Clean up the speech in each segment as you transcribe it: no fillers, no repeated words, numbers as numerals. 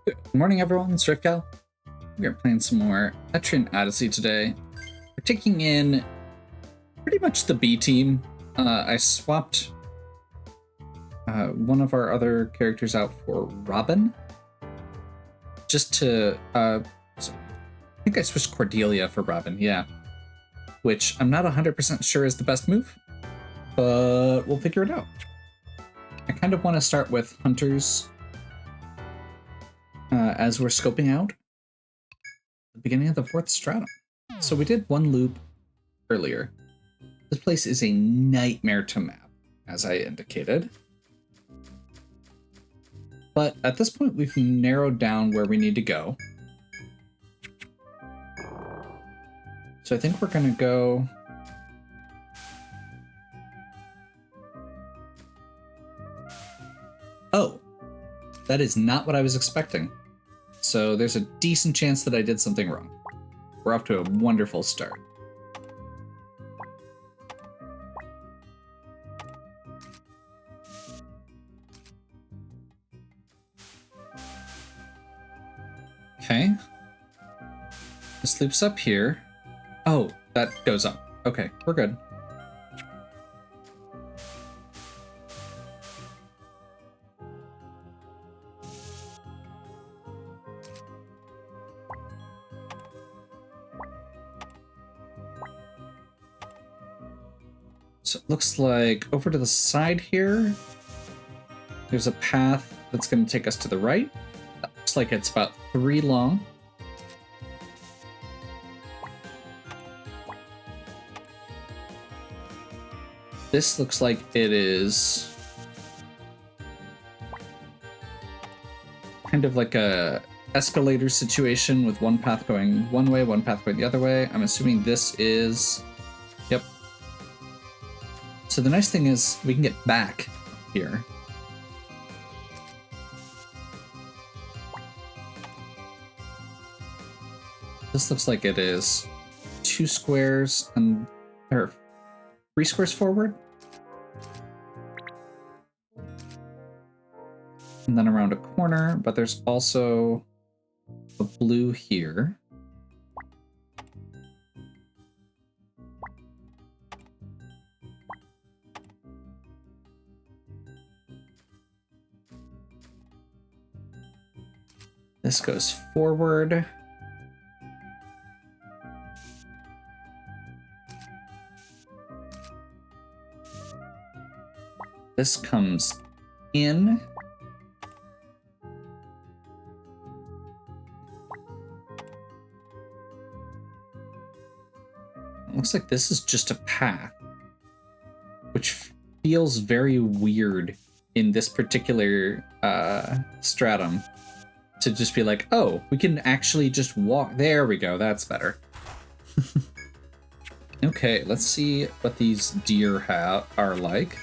Good morning, everyone. It's Riftcal. We are playing some more Etrian Odyssey today. We're taking in pretty much the B team. I swapped one of our other characters out for Robin. Just to... I think I switched Cordelia for Robin, yeah. Which I'm not 100% sure is the best move, but we'll figure it out. I kind of want to start with Hunters as we're scoping out the beginning of the 4th stratum. So we did one loop earlier. This place is a nightmare to map, as I indicated. But at this point, we've narrowed down where we need to go. So I think we're going to go... Oh, that is not what I was expecting. So there's a decent chance that I did something wrong. We're off to a wonderful start. Okay. This loops up here. Oh, that goes up. Okay, we're good. So it looks like over to the side here, there's a path that's going to take us to the right. That looks like it's about 3 long. This looks like it is kind of like a escalator situation with one path going one way, one path going the other way. I'm assuming this is... Yep. So the nice thing is we can get back here. This looks like it is 2 squares and... or 3 squares forward. And then around a corner, but there's also a blue here. This goes forward. This comes in. It looks like this is just a path, which feels very weird in this particular stratum. To just be like, oh, we can actually just walk. There we go. That's better. Okay, let's see what these deer are like.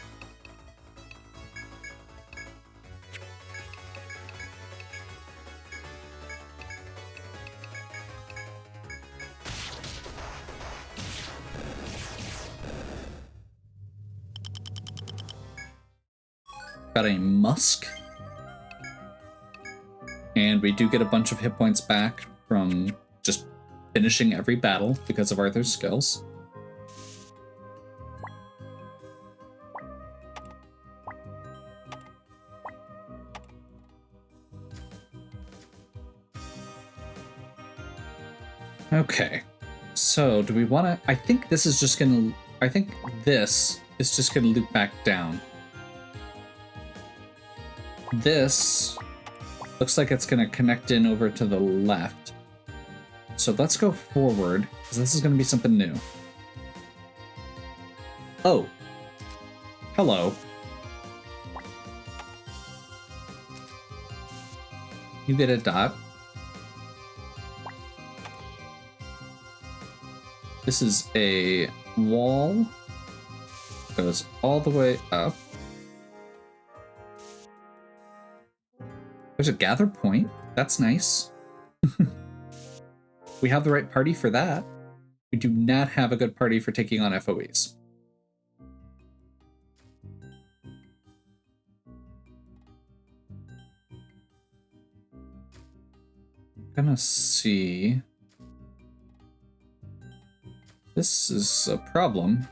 Got a musk. And we do get a bunch of hit points back from just finishing every battle because of Arthur's skills. Okay, so do we want to... I think this is just going to... I think this is just going to loop back down. This... looks like it's going to connect in over to the left. So let's go forward, because this is going to be something new. Oh. Hello. You get a dot. This is a wall. Goes all the way up. There's a gather point. That's nice. We have the right party for that. We do not have a good party for taking on FOEs. gonna see. This is a problem.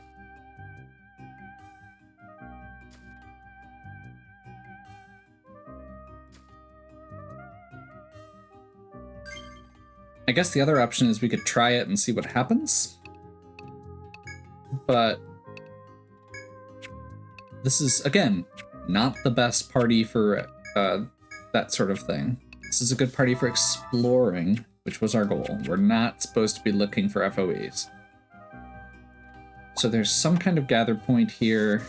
I guess the other option is we could try it and see what happens. But this is, again, not the best party for that sort of thing. This is a good party for exploring, which was our goal. We're not supposed to be looking for FOEs. So there's some kind of gather point here.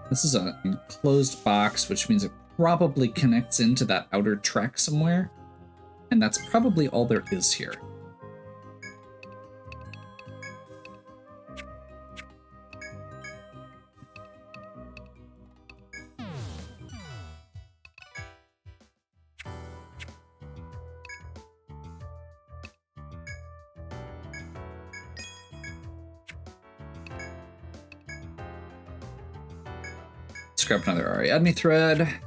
This is an enclosed box, which means it probably connects into that outer track somewhere. And that's probably all there is here. Let's grab another Ariadne thread.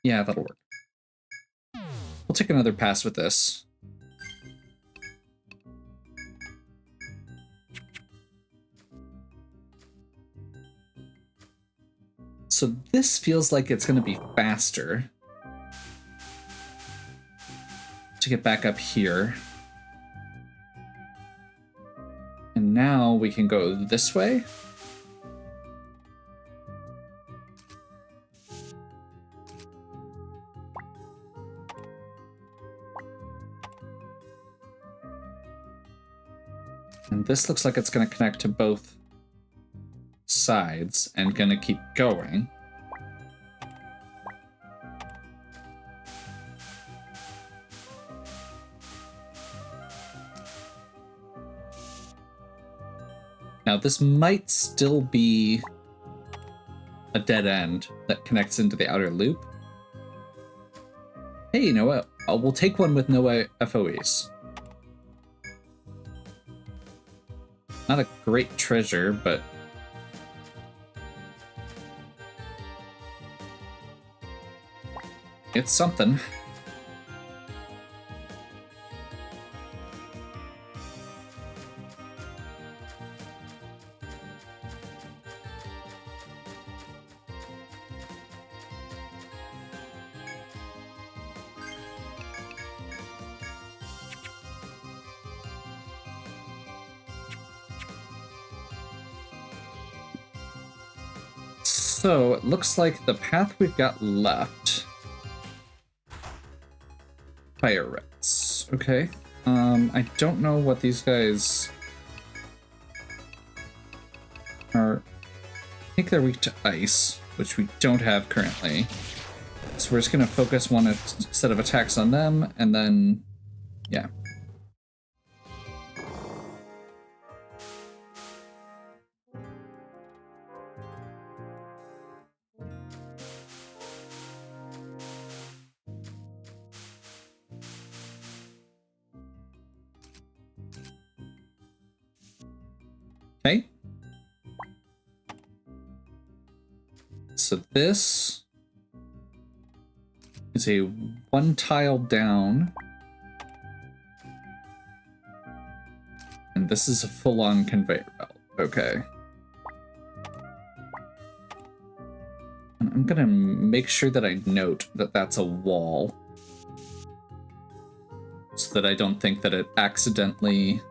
Yeah, that'll work. We'll take another pass with this. So this feels like it's going to be faster to get back up here. And now we can go this way. And this looks like it's going to connect to both sides and going to keep going. Now, this might still be a dead end that connects into the outer loop. Hey, you know what? We'll take one with no FOEs. Not a great treasure, but it's something. So it looks like the path we've got left. Fire rats. Okay. I don't know what these guys are. I think they're weak to ice, which we don't have currently. So we're just gonna focus one set of attacks on them, and then, yeah. Okay. So this is a one tile down. And this is a full-on conveyor belt. Okay. And I'm gonna make sure that I note that that's a wall, so that I don't think that it accidentally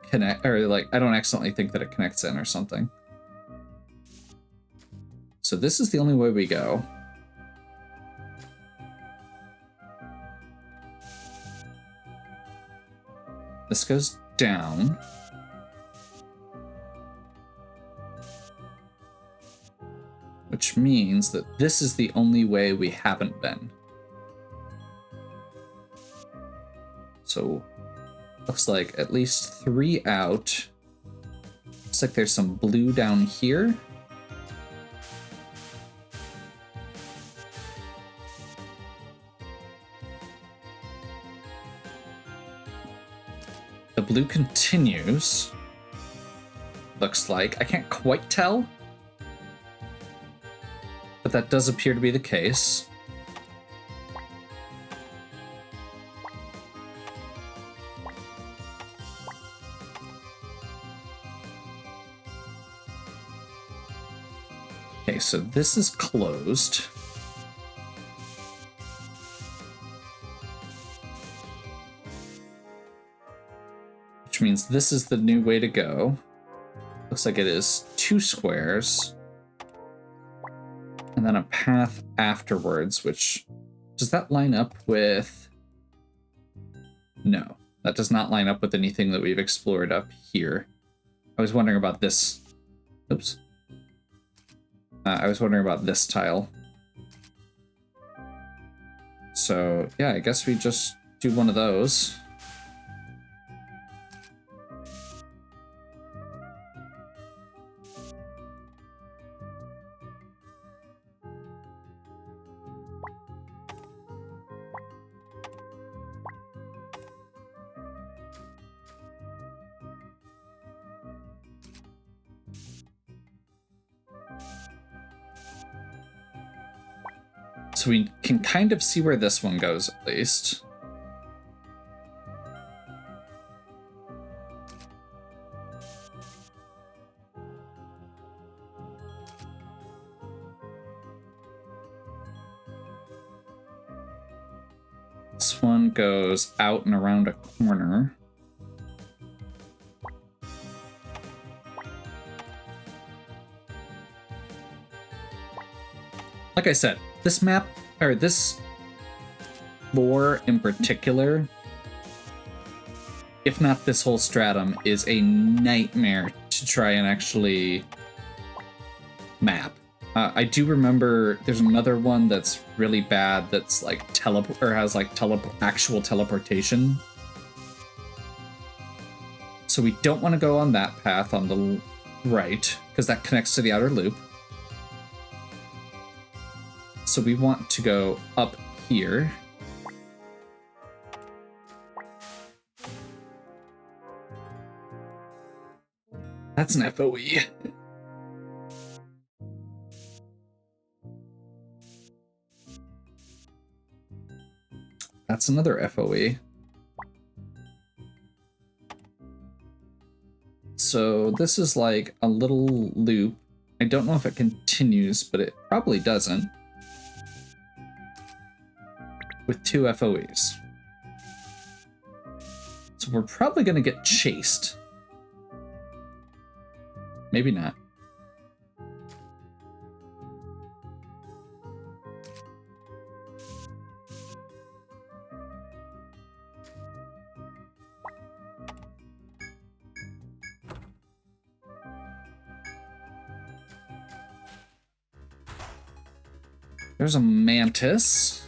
connect, or like I don't accidentally think that it connects in or something. So this is the only way we go. This goes down. Which means that this is the only way we haven't been. So looks like at least 3 out. Looks like there's some blue down here. The blue continues. looks like. I can't quite tell, but that does appear to be the case. Okay, so this is closed. Which means this is the new way to go. Looks like it is 2 squares. And then a path afterwards, which... Does that line up with... No, that does not line up with anything that we've explored up here. I was wondering about this. Oops. I was wondering about this tile. So, yeah, I guess we just do one of those. So we can kind of see where this one goes, at least. This one goes out and around a corner. Like I said, this map, or this floor in particular, if not this whole stratum, is a nightmare to try and actually map. I do remember there's another one that's really bad that's like has like actual teleportation. So we don't want to go on that path on the right, because that connects to the outer loop. So we want to go up here. That's an FOE. That's another FOE. So this is like a little loop. I don't know if it continues, but it probably doesn't. With 2 FOEs. So we're probably going to get chased. Maybe not. There's a mantis.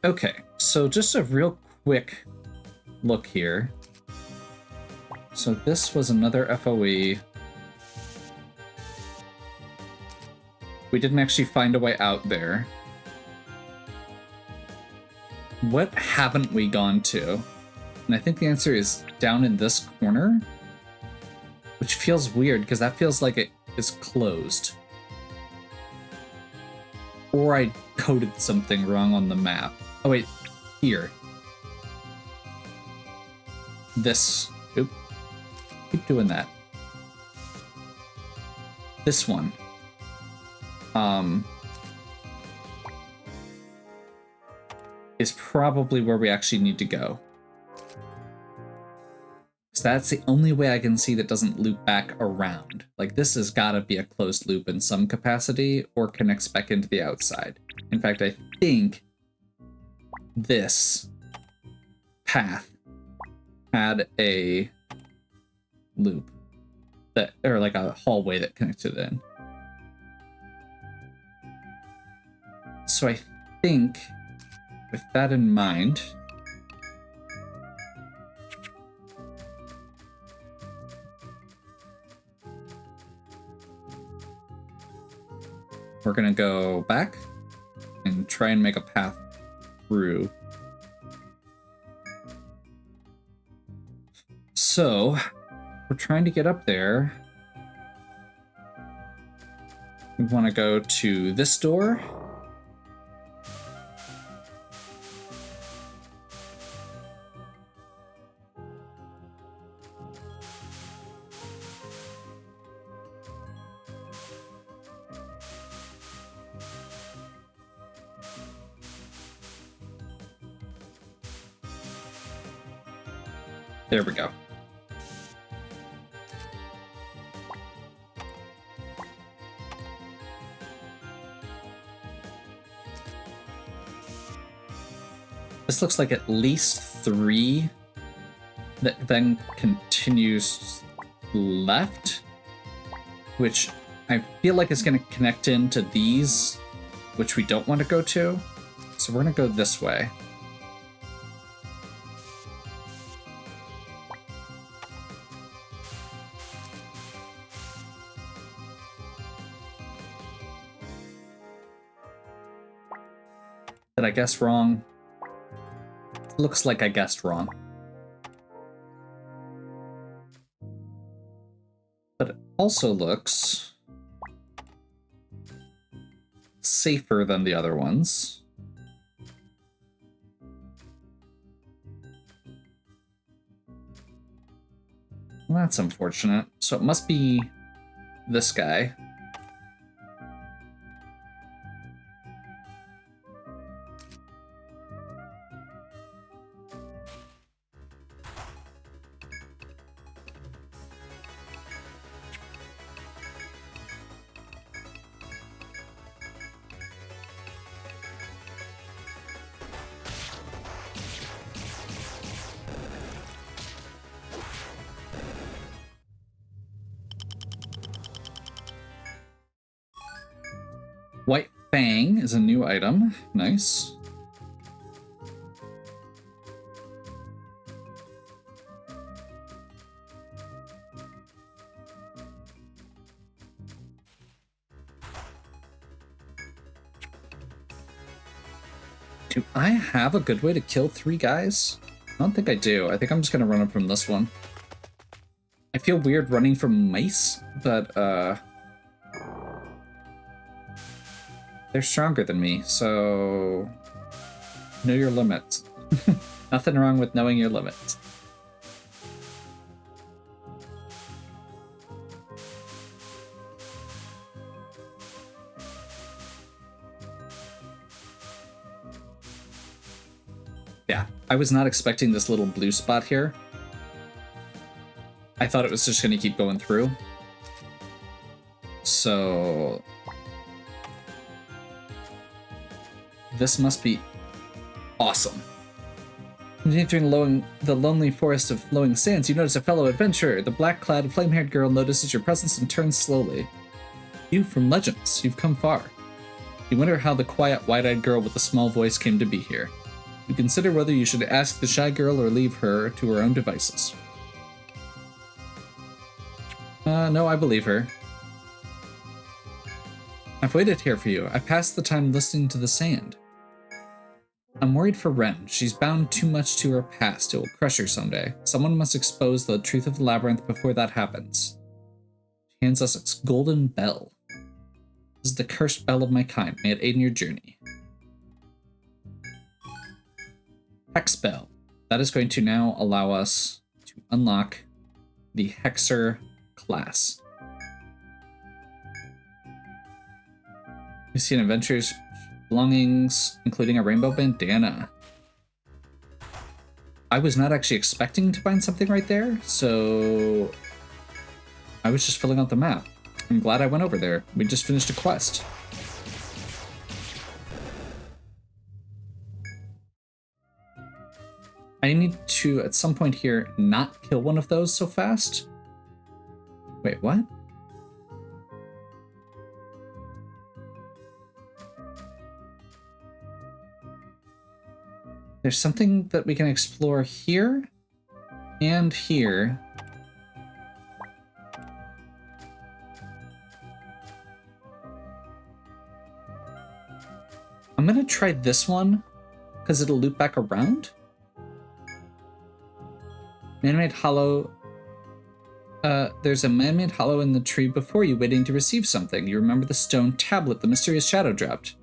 Okay, so just a real quick look here. So this was another FOE. We didn't actually find a way out there. What haven't we gone to? And I think the answer is down in this corner, which feels weird because that feels like it is closed. Or I coded something wrong on the map. Oh wait, here. This. Oop. Keep doing that. This one. Is probably where we actually need to go. So that's the only way I can see that doesn't loop back around. Like this has got to be a closed loop in some capacity or connects back into the outside. In fact, I think this path had a loop that, or like a hallway that connected in. So I think with that in mind, we're gonna go back and try and make a path through. So we're trying to get up there. We want to go to this door. There we go. This looks like at least 3 that then continues left, which I feel like is going to connect into these, which we don't want to go to. So we're going to go this way. Did I guess wrong? Looks like I guessed wrong. But it also looks safer than the other ones. Well, that's unfortunate. So it must be this guy. White Fang is a new item. Nice. Do I have a good way to kill 3 guys? I don't think I do. I think I'm just gonna run up from this one. I feel weird running from mice, but they're stronger than me, so know your limits. Nothing wrong with knowing your limits. Yeah, I was not expecting this little blue spot here. I thought it was just going to keep going through. So this must be awesome. Entering the lonely forest of flowing sands, you notice a fellow adventurer. The black-clad, flame-haired girl notices your presence and turns slowly. You from Legends, you've come far. You wonder how the quiet, wide-eyed girl with the small voice came to be here. You consider whether you should ask the shy girl or leave her to her own devices. No, I believe her. I've waited here for you. I passed the time listening to the sand. I'm worried for Ren. She's bound too much to her past. It will crush her someday. Someone must expose the truth of the labyrinth before that happens. She hands us its golden bell. This is the cursed bell of my kind. May it aid in your journey. Hex Bell. That is going to now allow us to unlock the Hexer class. We see an adventurer's belongings, including a rainbow bandana. I was not actually expecting to find something right there, so I was just filling out the map. I'm glad I went over there. We just finished a quest. I need to, at some point here, not kill one of those so fast. Wait, what? There's something that we can explore here and here. I'm gonna try this one because it'll loop back around. Man-made hollow. There's a man-made hollow in the tree before you waiting to receive something. You remember the stone tablet the mysterious shadow dropped.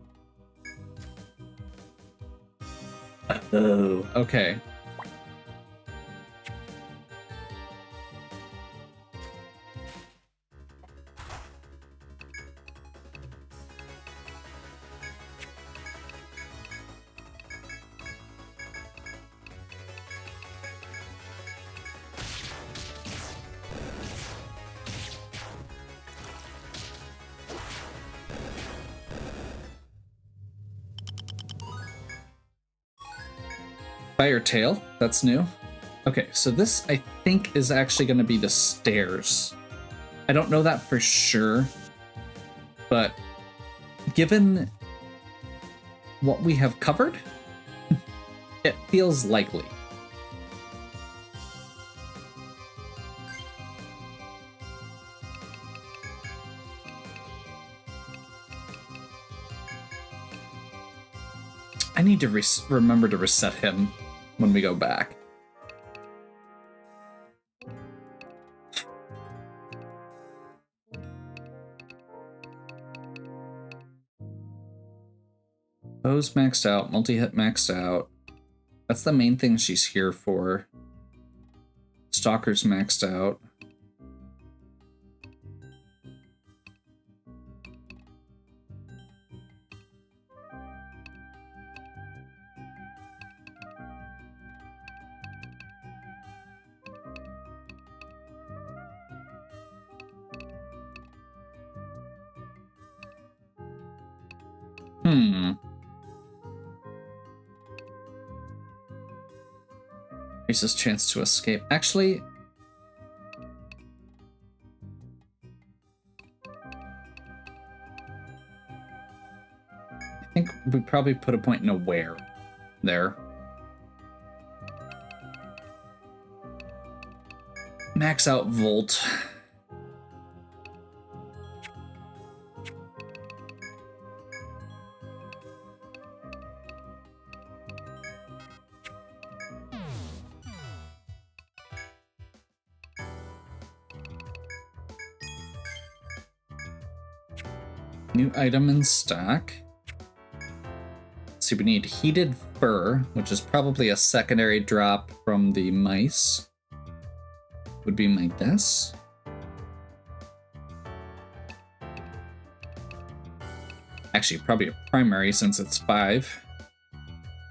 Oh, okay. Fire tail, that's new. Okay, so this I think is actually going to be the stairs. I don't know that for sure, but given what we have covered, it feels likely. I need to remember to reset him when we go back. Bow's maxed out, multi-hit maxed out. That's the main thing she's here for. Stalker's maxed out. Increases chance to escape. Actually, I think we probably put a point in aware there. Max out Volt. New item in stock. Let's see, we need heated fur, which is probably a secondary drop from the mice. Would be my guess. Actually, probably a primary since it's 5.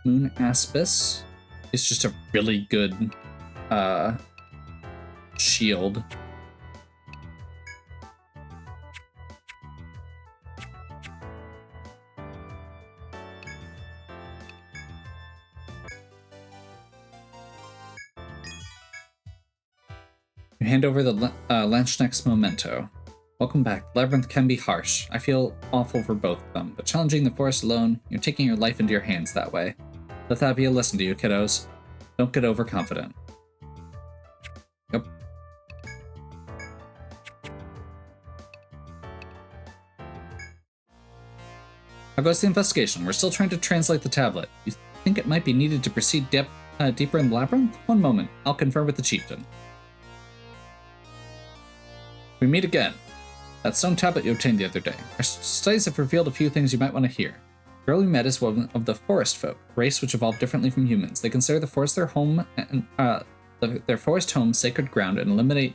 Moon Aspis is just a really good shield. You hand over the Lanchneck's memento. Welcome back. Labyrinth can be harsh. I feel awful for both of them, but challenging the forest alone, you're taking your life into your hands that way. Let that be a lesson to you, kiddos. Don't get overconfident. Yep. How goes the investigation? We're still trying to translate the tablet. You think it might be needed to proceed deeper in the labyrinth? One moment. I'll confer with the chieftain. We meet again. That stone tablet you obtained the other day. Our studies have revealed a few things you might want to hear. The girl we met is one of the forest folk, a race which evolved differently from humans. They consider the forest their home, and their forest home sacred ground, and eliminate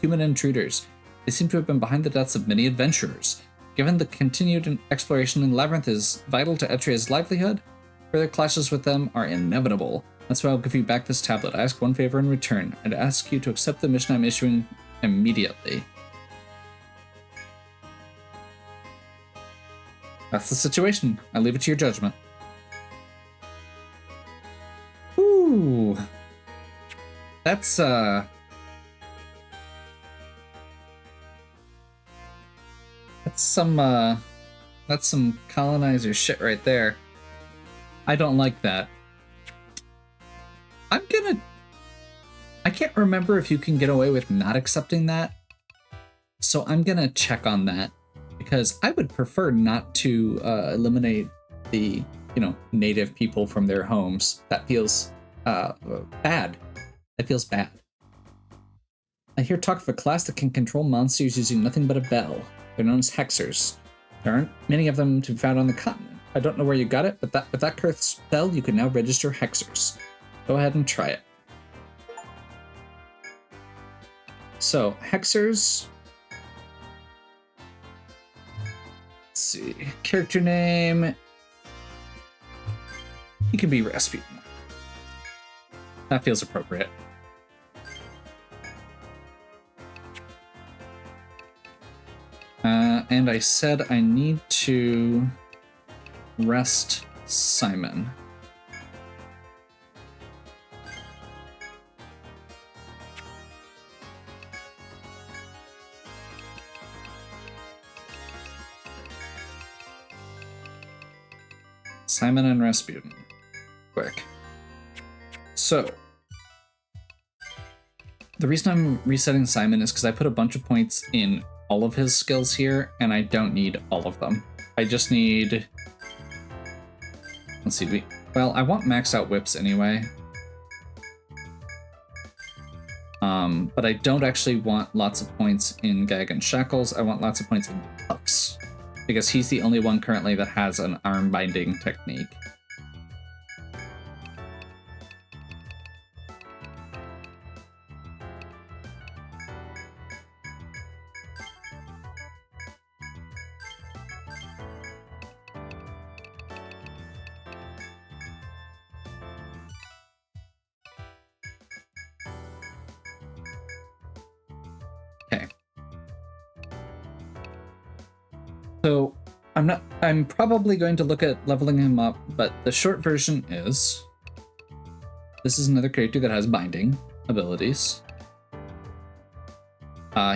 human intruders. They seem to have been behind the deaths of many adventurers. Given the continued exploration in the labyrinth is vital to Etria's livelihood, further clashes with them are inevitable. That's why I'll give you back this tablet. I ask one favor in return. I'd ask you to accept the mission I'm issuing immediately. That's the situation. I leave it to your judgment. Ooh. That's some colonizer shit right there. I don't like that. I can't remember if you can get away with not accepting that. So I'm gonna check on that, because I would prefer not to eliminate the, native people from their homes. That feels bad. That feels bad. I hear talk of a class that can control monsters using nothing but a bell. They're known as hexers. There aren't many of them to be found on the continent. I don't know where you got it, but with that cursed spell, you can now register hexers. Go ahead and try it. So, hexers. Let's see. Character name. He can be Rasputin. That feels appropriate. And I said I need to rest Simon. Simon and Rasputin. Quick. So, the reason I'm resetting Simon is because I put a bunch of points in all of his skills here, and I don't need all of them. I just need... Let's see, well, I want max out whips anyway. But I don't actually want lots of points in Gag and Shackles. I want lots of points in Puffs, because he's the only one currently that has an arm binding technique. So I'm probably going to look at leveling him up, but the short version is this is another character that has binding abilities.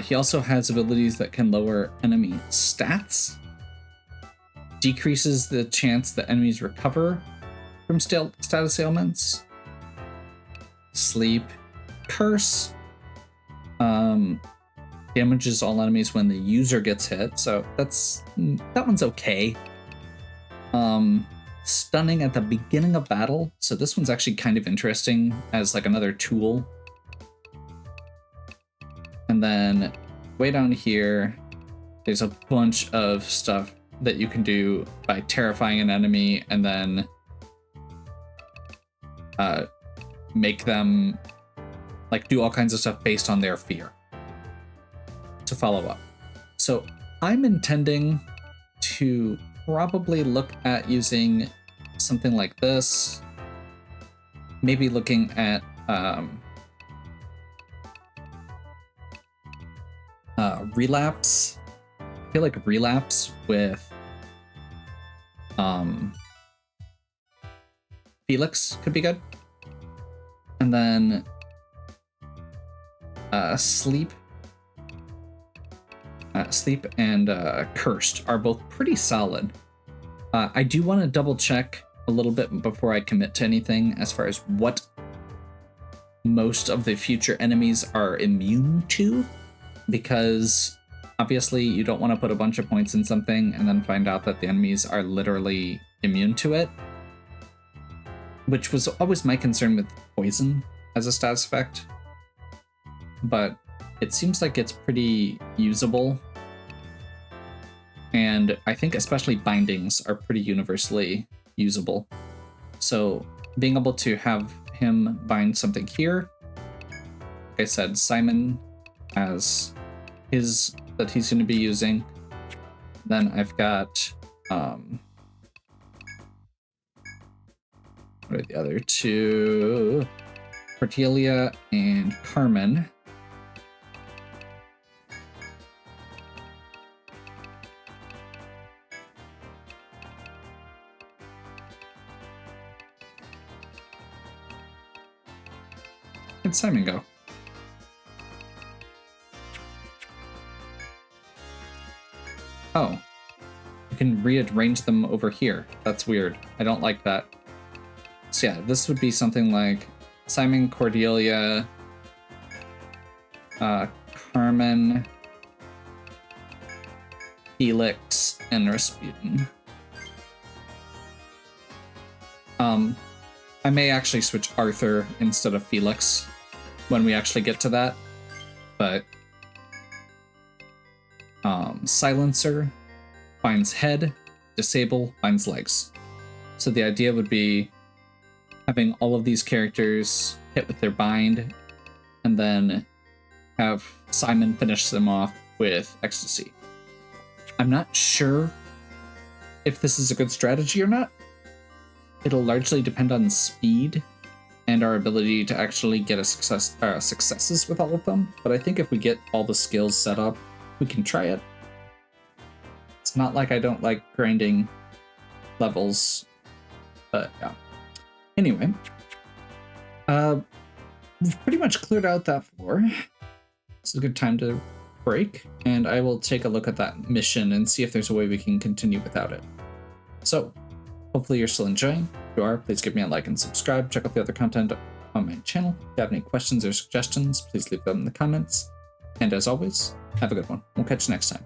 He also has abilities that can lower enemy stats, decreases the chance that enemies recover from status ailments, sleep, curse, damages all enemies when the user gets hit, so that one's okay. Stunning at the beginning of battle, so this one's actually kind of interesting as like another tool. And then way down here, there's a bunch of stuff that you can do by terrifying an enemy and then make them like do all kinds of stuff based on their fear to follow up. So I'm intending to probably look at using something like this, maybe looking at relapse. I feel like relapse with Felix could be good. And then sleep and cursed are both pretty solid. I do want to double check a little bit before I commit to anything as far as what most of the future enemies are immune to, because obviously you don't want to put a bunch of points in something and then find out that the enemies are literally immune to it, which was always my concern with poison as a status effect. But it seems like it's pretty usable, and I think especially bindings are pretty universally usable. So being able to have him bind something here, like I said, Simon has his that he's going to be using. Then I've got what are the other two? Cordelia and Carmen. Where'd Simon go? Oh. You can rearrange them over here. That's weird. I don't like that. So yeah, this would be something like Simon, Cordelia, Carmen, Felix, and Rasputin. I may actually switch Arthur instead of Felix when we actually get to that, but Silencer finds head, Disable finds legs. So the idea would be having all of these characters hit with their bind, and then have Simon finish them off with Ecstasy. I'm not sure if this is a good strategy or not. It'll largely depend on speed and our ability to actually get successes with all of them, but I think if we get all the skills set up, we can try it. It's not like I don't like grinding levels, but yeah. Anyway, we've pretty much cleared out that floor. It's a good time to break, and I will take a look at that mission and see if there's a way we can continue without it. So, hopefully you're still enjoying. If you are, please give me a like and subscribe. Check out the other content on my channel. If you have any questions or suggestions, please leave them in the comments. And as always, have a good one. We'll catch you next time.